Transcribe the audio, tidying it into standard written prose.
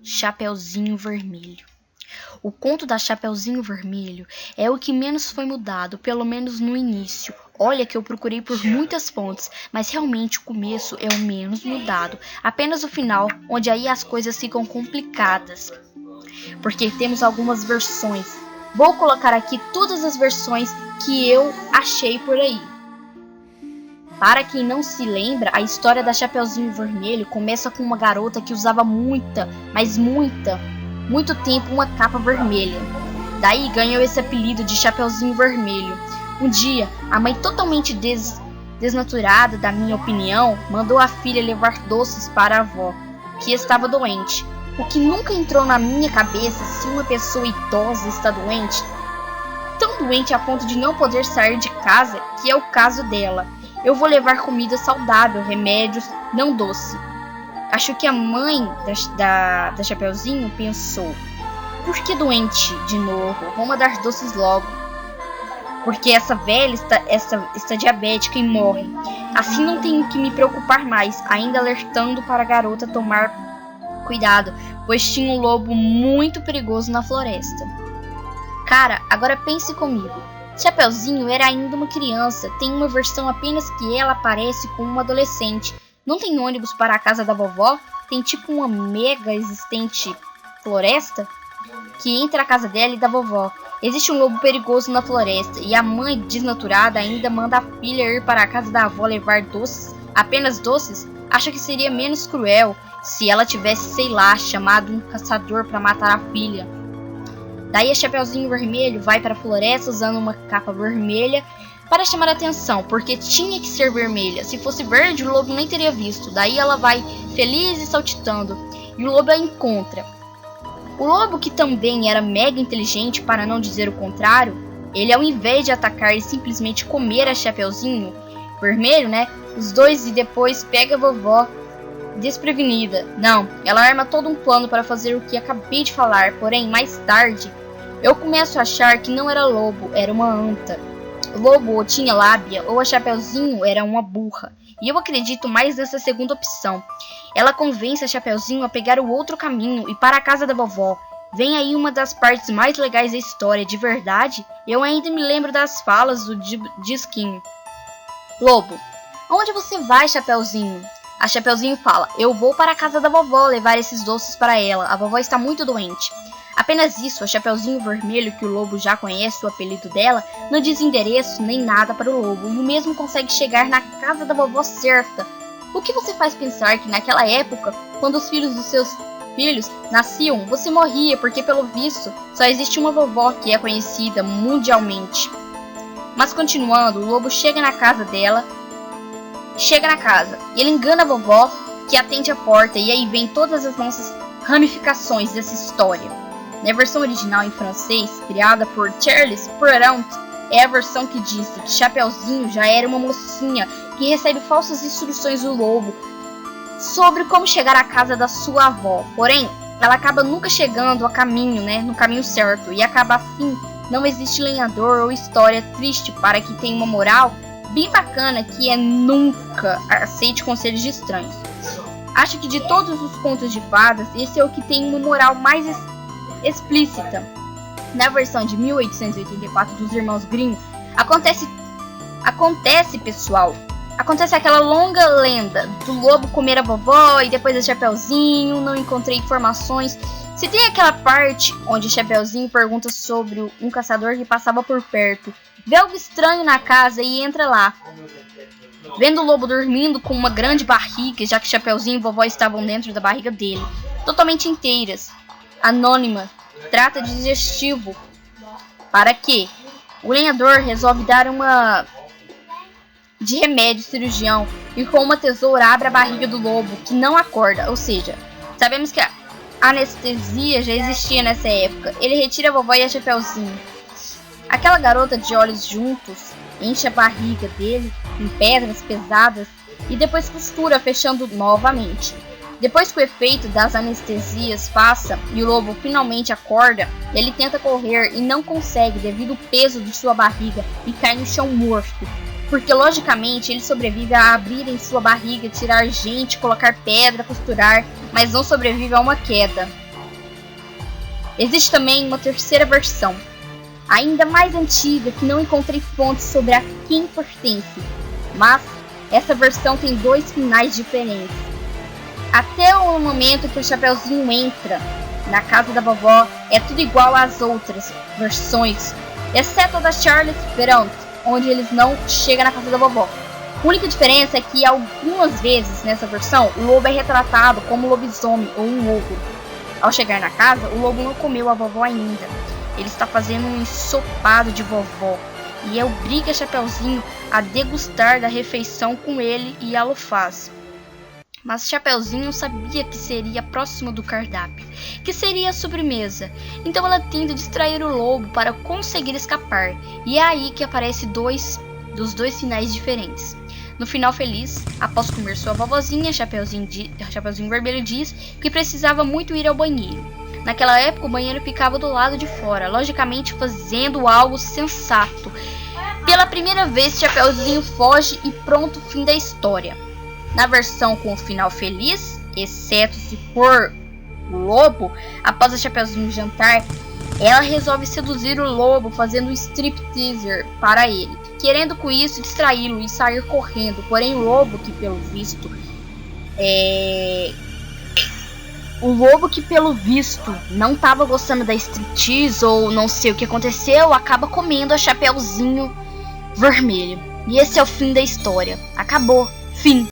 Chapeuzinho Vermelho. O conto da Chapeuzinho Vermelho é o que menos foi mudado, pelo menos no início. Olha que eu procurei por muitas fontes, mas realmente o começo é o menos mudado. Apenas o final, onde aí as coisas ficam complicadas. Porque temos algumas versões. Vou colocar aqui todas as versões que eu achei por aí. Para quem não se lembra, a história da Chapeuzinho Vermelho começa com uma garota que usava muito tempo uma capa vermelha. Daí ganhou esse apelido de Chapeuzinho Vermelho. Um dia, a mãe totalmente desnaturada, da minha opinião, mandou a filha levar doces para a avó, que estava doente. O que nunca entrou na minha cabeça se uma pessoa idosa está doente, tão doente a ponto de não poder sair de casa, que é o caso dela. Eu vou levar comida saudável, remédios, não doce. Acho que a mãe da Chapeuzinho pensou: por que doente de novo? Vamos dar doces logo. Porque essa velha está diabética e morre. Assim não tenho que me preocupar mais, ainda alertando para a garota tomar cuidado, pois tinha um lobo muito perigoso na floresta. Cara, agora pense comigo. Chapeuzinho era ainda uma criança, tem uma versão apenas que ela aparece como uma adolescente. Não tem ônibus para a casa da vovó? Tem tipo uma mega existente floresta que entre a casa dela e da vovó. Existe um lobo perigoso na floresta e a mãe desnaturada ainda manda a filha ir para a casa da avó levar doces, apenas doces. Acha que seria menos cruel se ela tivesse, sei lá, chamado um caçador para matar a filha. Daí a Chapeuzinho Vermelho vai para a floresta usando uma capa vermelha para chamar a atenção, porque tinha que ser vermelha. Se fosse verde, o lobo nem teria visto. Daí ela vai feliz e saltitando, e o lobo a encontra. O lobo, que também era mega inteligente, para não dizer o contrário, ele, ao invés de atacar e simplesmente comer a Chapeuzinho Vermelho, os dois, e depois pega a vovó desprevenida. Não, ela arma todo um plano para fazer o que acabei de falar, porém, mais tarde, eu começo a achar que não era lobo, era uma anta. O lobo ou tinha lábia, ou a Chapeuzinho era uma burra. E eu acredito mais nessa segunda opção. Ela convence a Chapeuzinho a pegar o outro caminho e para a casa da vovó. Vem aí uma das partes mais legais da história, de verdade. Eu ainda me lembro das falas do Disquinho. Lobo: onde você vai, Chapeuzinho? A Chapeuzinho fala: eu vou para a casa da vovó levar esses doces para ela. A vovó está muito doente. Apenas isso, a Chapeuzinho Vermelho, que o lobo já conhece o apelido dela, não diz endereço nem nada para o lobo, e o mesmo consegue chegar na casa da vovó certa. O que você faz pensar que naquela época, quando os filhos dos seus filhos nasciam, você morria, porque pelo visto só existe uma vovó que é conhecida mundialmente. Mas continuando, o lobo chega na casa dela, e ele engana a vovó, que atende a porta, e aí vem todas as nossas ramificações dessa história. Na versão original em francês, criada por Charles Perrault, é a versão que disse que Chapeuzinho já era uma mocinha que recebe falsas instruções do lobo sobre como chegar à casa da sua avó. Porém, ela acaba nunca chegando a caminho, no caminho certo, e acaba assim. Não existe lenhador ou história triste para que tenha uma moral bem bacana, que é nunca aceite conselhos de estranhos. Acho que de todos os contos de fadas, esse é o que tem uma moral mais explícita. Na versão de 1884 dos Irmãos Grimm, acontece aquela longa lenda do lobo comer a vovó e depois a Chapeuzinho. Não encontrei informações. Se tem aquela parte onde Chapeuzinho pergunta sobre um caçador que passava por perto, vê algo estranho na casa e entra lá, vendo o lobo dormindo com uma grande barriga, já que Chapeuzinho e vovó estavam dentro da barriga dele, totalmente inteiras. Anônima, trata de digestivo. Para que o lenhador resolve dar uma de remédio cirurgião e com uma tesoura abre a barriga do lobo, que não acorda. Ou seja, sabemos que a anestesia já existia nessa época. Ele retira a vovó e a Chapeuzinho. Aquela garota de olhos juntos enche a barriga dele com pedras pesadas e depois costura, fechando novamente. Depois que o efeito das anestesias passa e o lobo finalmente acorda, ele tenta correr e não consegue devido ao peso de sua barriga e cai no chão morto. Porque logicamente ele sobrevive a abrir em sua barriga, tirar gente, colocar pedra, costurar, mas não sobrevive a uma queda. Existe também uma terceira versão, ainda mais antiga, que não encontrei fontes sobre a quem pertence, mas essa versão tem 2 finais diferentes. Até o momento que o Chapeuzinho entra na casa da vovó, é tudo igual às outras versões, exceto a da Charles Perrault, onde eles não chegam na casa da vovó. A única diferença é que algumas vezes nessa versão o lobo é retratado como lobisomem ou um ogro. Ao chegar na casa, o lobo não comeu a vovó ainda. Ele está fazendo um ensopado de vovó e obriga Chapeuzinho a degustar da refeição com ele, e ela o faz. Mas Chapeuzinho sabia que seria próximo do cardápio, que seria a sobremesa. Então ela tenta distrair o lobo para conseguir escapar. E é aí que aparece dois finais diferentes. No final feliz, após comer sua vovozinha, Chapeuzinho Vermelho diz que precisava muito ir ao banheiro. Naquela época o banheiro ficava do lado de fora, logicamente fazendo algo sensato. Pela primeira vez Chapeuzinho foge e pronto, fim da história. Na versão com o final feliz, exceto se for o lobo, após a Chapeuzinho jantar, ela resolve seduzir o lobo fazendo um striptease para ele, querendo com isso distraí-lo e sair correndo. Porém o lobo, que pelo visto não estava gostando da striptease, ou não sei o que aconteceu, acaba comendo a Chapeuzinho Vermelho. E esse é o fim da história. Acabou. Fim.